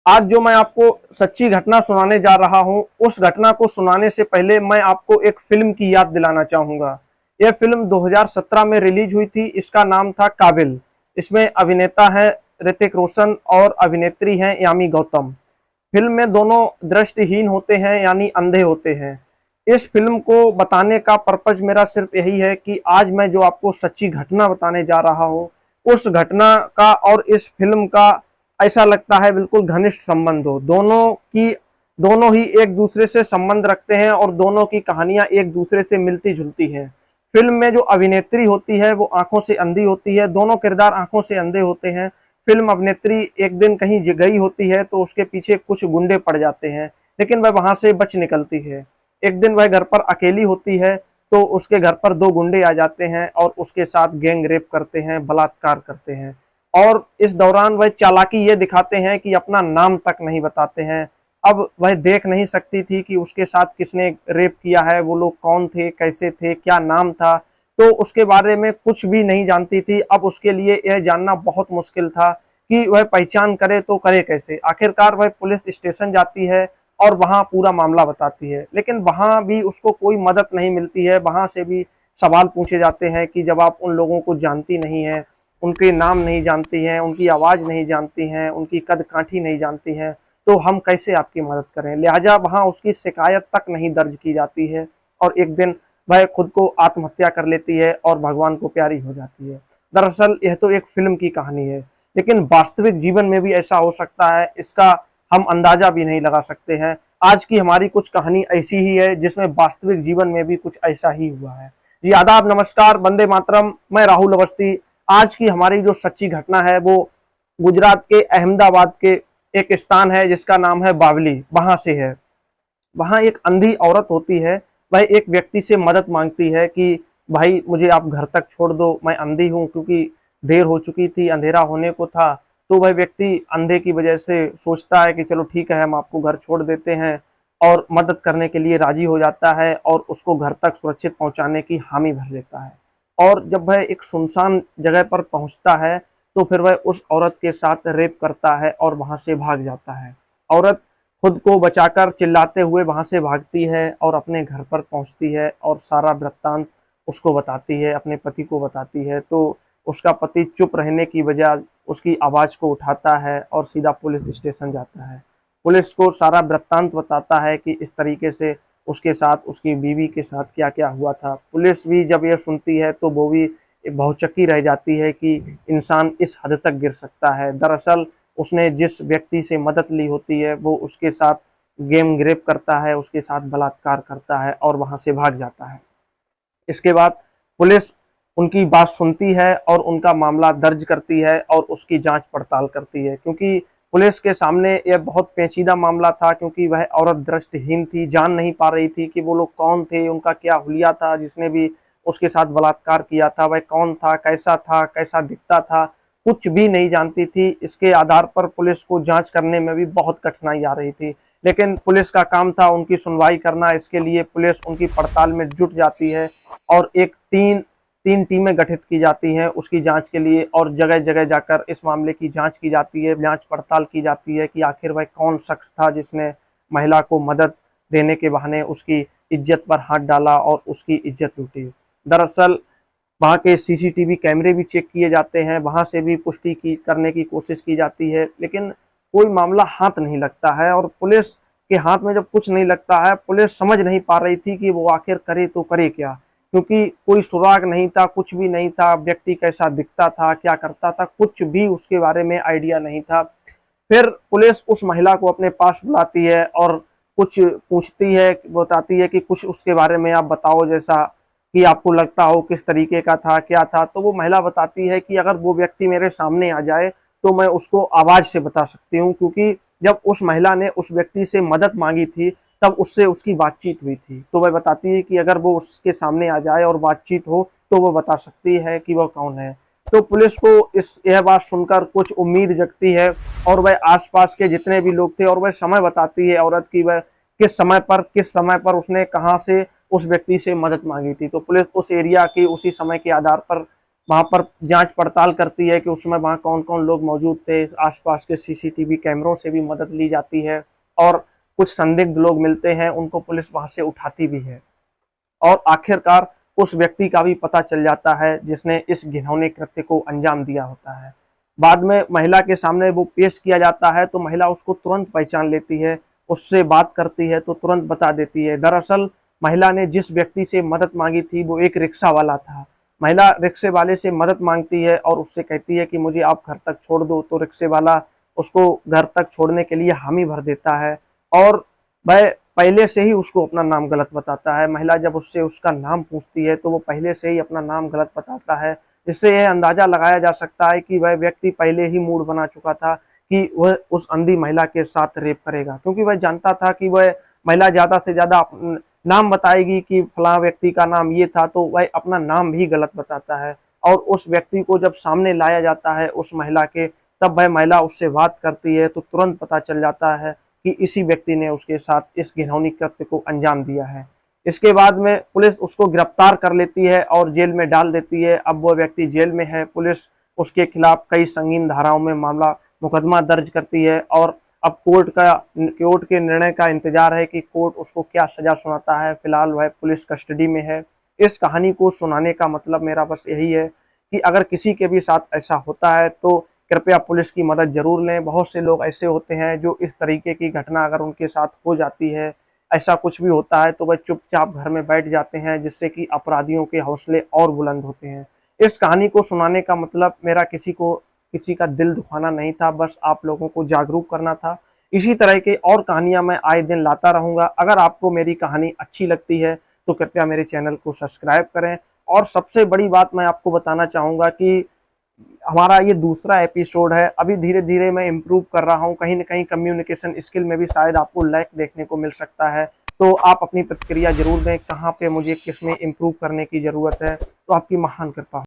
आज जो मैं आपको सच्ची घटना सुनाने जा रहा हूँ, उस घटना को सुनाने से पहले मैं आपको एक फिल्म की याद दिलाना चाहूंगा। यह फिल्म 2017 में रिलीज हुई थी। इसका नाम था काबिल। इसमें अभिनेता है ऋतिक रोशन और अभिनेत्री हैं यामी गौतम। फिल्म में दोनों दृष्टिहीन होते हैं, यानी अंधे होते हैं। इस फिल्म को बताने का पर्पज मेरा सिर्फ यही है कि आज मैं जो आपको सच्ची घटना बताने जा रहा हूँ, उस घटना का और इस फिल्म का ऐसा लगता है बिल्कुल घनिष्ठ संबंध हो। दोनों ही एक दूसरे से संबंध रखते हैं और दोनों की कहानियां एक दूसरे से मिलती जुलती हैं। फिल्म में जो अभिनेत्री होती है वो आंखों से अंधी होती है। दोनों किरदार आंखों से अंधे होते हैं। फिल्म अभिनेत्री एक दिन कहीं गई होती है तो उसके पीछे कुछ गुंडे पड़ जाते हैं, लेकिन वह वहां से बच निकलती है। एक दिन वह घर पर अकेली होती है तो उसके घर पर दो गुंडे आ जाते हैं और उसके साथ गैंग रेप करते हैं, बलात्कार करते हैं। और इस दौरान वह चालाकी ये दिखाते हैं कि अपना नाम तक नहीं बताते हैं। अब वह देख नहीं सकती थी कि उसके साथ किसने रेप किया है, वो लोग कौन थे, कैसे थे, क्या नाम था, तो उसके बारे में कुछ भी नहीं जानती थी। अब उसके लिए यह जानना बहुत मुश्किल था कि वह पहचान करे तो करे कैसे। आखिरकार वह पुलिस स्टेशन जाती है और वहां पूरा मामला बताती है, लेकिन वहां भी उसको कोई मदद नहीं मिलती है। वहां से भी सवाल पूछे जाते हैं कि जब आप उन लोगों को जानती नहीं है, उनके नाम नहीं जानती हैं, उनकी आवाज नहीं जानती हैं, उनकी कद काठी नहीं जानती हैं, तो हम कैसे आपकी मदद करें। लिहाजा वहां उसकी शिकायत तक नहीं दर्ज की जाती है और एक दिन वह खुद को आत्महत्या कर लेती है और भगवान को प्यारी हो जाती है। दरअसल यह तो एक फिल्म की कहानी है, लेकिन वास्तविक जीवन में भी ऐसा हो सकता है, इसका हम अंदाजा भी नहीं लगा सकते हैं। आज की हमारी कुछ कहानी ऐसी ही है जिसमें वास्तविक जीवन में भी कुछ ऐसा ही हुआ है। जी आदाब, नमस्कार, वंदे मातरम। मैं राहुल अवस्थी। आज की हमारी जो सच्ची घटना है वो गुजरात के अहमदाबाद के एक स्थान है जिसका नाम है बावली, वहां से है। वहां एक अंधी औरत होती है। वह एक व्यक्ति से मदद मांगती है कि भाई मुझे आप घर तक छोड़ दो, मैं अंधी हूँ, क्योंकि देर हो चुकी थी, अंधेरा होने को था। तो वह व्यक्ति अंधे की वजह से सोचता है कि चलो ठीक है, हम आपको घर छोड़ देते हैं, और मदद करने के लिए राजी हो जाता है और उसको घर तक सुरक्षित पहुंचाने की हामी भर लेता है। और जब वह एक सुनसान जगह पर पहुंचता है तो फिर वह उस औरत के साथ रेप करता है और वहां से भाग जाता है। औरत खुद को बचाकर चिल्लाते हुए वहां से भागती है और अपने घर पर पहुंचती है और सारा वृत्तांत उसको बताती है, अपने पति को बताती है। तो उसका पति चुप रहने की बजाय उसकी आवाज को उठाता है और सीधा पुलिस स्टेशन जाता है। पुलिस को सारा वृत्तांत बताता है कि इस तरीके से उसके साथ, उसकी बीवी के साथ क्या क्या हुआ था। पुलिस भी जब यह सुनती है तो वो भी बहुचक्की रह जाती है कि इंसान इस हद तक गिर सकता है। दरअसल उसने जिस व्यक्ति से मदद ली होती है वो उसके साथ गेम ग्रेप करता है, उसके साथ बलात्कार करता है और वहां से भाग जाता है। इसके बाद पुलिस उनकी बात सुनती है और उनका मामला दर्ज करती है और उसकी जांच पड़ताल करती है, क्योंकि पुलिस के सामने यह बहुत पेचीदा मामला था, क्योंकि वह औरत दृष्टिहीन थी, जान नहीं पा रही थी कि वो लोग कौन थे, उनका क्या हुलिया था, जिसने भी उसके साथ बलात्कार किया था वह कौन था, कैसा दिखता था, कुछ भी नहीं जानती थी। इसके आधार पर पुलिस को जांच करने में भी बहुत कठिनाई आ रही थी, लेकिन पुलिस का काम था उनकी सुनवाई करना। इसके लिए पुलिस उनकी पड़ताल में जुट जाती है और एक तीन टीमें गठित की जाती हैं उसकी जांच के लिए, और जगह जगह जाकर इस मामले की जांच की जाती है, जांच पड़ताल की जाती है कि आखिर वह कौन शख्स था जिसने महिला को मदद देने के बहाने उसकी इज्जत पर हाथ डाला और उसकी इज्जत लूटी। दरअसल वहाँ के सीसीटीवी कैमरे भी चेक किए जाते हैं, वहाँ से भी पुष्टि करने की कोशिश की जाती है, लेकिन कोई मामला हाथ नहीं लगता है। और पुलिस के हाथ में जब कुछ नहीं लगता है, पुलिस समझ नहीं पा रही थी कि वो आखिर करे तो करे क्या, क्योंकि कोई सुराग नहीं था, कुछ भी नहीं था। व्यक्ति कैसा दिखता था, क्या करता था, कुछ भी उसके बारे में आइडिया नहीं था। फिर पुलिस उस महिला को अपने पास बुलाती है और कुछ पूछती है, बताती है कि कुछ उसके बारे में आप बताओ, जैसा कि आपको लगता हो, किस तरीके का था, क्या था। तो वो महिला बताती है कि अगर वो व्यक्ति मेरे सामने आ जाए तो मैं उसको आवाज से बता सकती हूँ, क्योंकि जब उस महिला ने उस व्यक्ति से मदद मांगी थी तब उससे उसकी बातचीत हुई थी। तो वह बताती है कि अगर वो उसके सामने आ जाए और बातचीत हो तो वो बता सकती है कि वह कौन है। तो पुलिस को यह बात सुनकर कुछ उम्मीद जगती है और वह आसपास के जितने भी लोग थे, और वह समय बताती है औरत की वह किस समय पर उसने कहां से उस व्यक्ति से मदद मांगी थी। तो पुलिस उस एरिया की उसी समय के आधार पर वहां पर जांच पड़ताल करती है कि उस समय वहां कौन कौन लोग मौजूद थे, आसपास के सीसीटीवी कैमरों से भी मदद ली जाती है और कुछ संदिग्ध लोग मिलते हैं, उनको पुलिस वहां से उठाती भी है और आखिरकार उस व्यक्ति का भी पता चल जाता है जिसने इस घिनौने कृत्य को अंजाम दिया होता है। बाद में महिला के सामने वो पेश किया जाता है तो महिला उसको तुरंत पहचान लेती है, उससे बात करती है तो तुरंत बता देती है। दरअसल महिला ने जिस व्यक्ति से मदद मांगी थी वो एक रिक्शा वाला था। महिला रिक्शे वाले से मदद मांगती है और उससे कहती है कि मुझे आप घर तक छोड़ दो, तो रिक्शे वाला उसको घर तक छोड़ने के लिए हामी भर देता है और वह पहले से ही उसको अपना नाम गलत बताता है। महिला जब उससे उसका नाम पूछती है तो वो पहले से ही अपना नाम गलत बताता है। इससे यह अंदाजा लगाया जा सकता है कि वह व्यक्ति पहले ही मूड बना चुका था कि वह उस अंधी महिला के साथ रेप करेगा, क्योंकि वह जानता था कि वह महिला ज्यादा से ज्यादा नाम बताएगी कि फलां व्यक्ति का नाम ये था, तो वह अपना नाम भी गलत बताता है। और उस व्यक्ति को जब सामने लाया जाता है उस महिला के, तब वह महिला उससे बात करती है तो तुरंत पता चल जाता है कि इसी व्यक्ति ने उसके साथ इस घिनौनी कृत्य को अंजाम दिया है। इसके बाद में पुलिस उसको गिरफ्तार कर लेती है और जेल में डाल देती है। अब वो व्यक्ति जेल में है, पुलिस उसके खिलाफ कई संगीन धाराओं में मुकदमा दर्ज करती है और अब कोर्ट के निर्णय का इंतजार है कि कोर्ट उसको क्या सजा सुनाता है। फिलहाल वह पुलिस कस्टडी में है। इस कहानी को सुनाने का मतलब मेरा बस यही है कि अगर किसी के भी साथ ऐसा होता है तो कृपया पुलिस की मदद जरूर लें। बहुत से लोग ऐसे होते हैं जो इस तरीके की घटना अगर उनके साथ हो जाती है, ऐसा कुछ भी होता है, तो वह चुपचाप घर में बैठ जाते हैं, जिससे कि अपराधियों के हौसले और बुलंद होते हैं। इस कहानी को सुनाने का मतलब मेरा किसी का दिल दुखाना नहीं था, बस आप लोगों को जागरूक करना था। इसी तरह की और कहानियां मैं आए दिन लाता रहूंगा। अगर आपको मेरी कहानी अच्छी लगती है तो कृपया मेरे चैनल को सब्सक्राइब करें। और सबसे बड़ी बात मैं आपको बताना चाहूंगा कि हमारा ये दूसरा एपिसोड है। अभी धीरे धीरे मैं इम्प्रूव कर रहा हूँ, कहीं ना कहीं कम्युनिकेशन स्किल में भी शायद आपको लैक देखने को मिल सकता है। तो आप अपनी प्रतिक्रिया जरूर दें, कहाँ पे मुझे किसमें इम्प्रूव करने की जरूरत है। तो आपकी महान कृपा।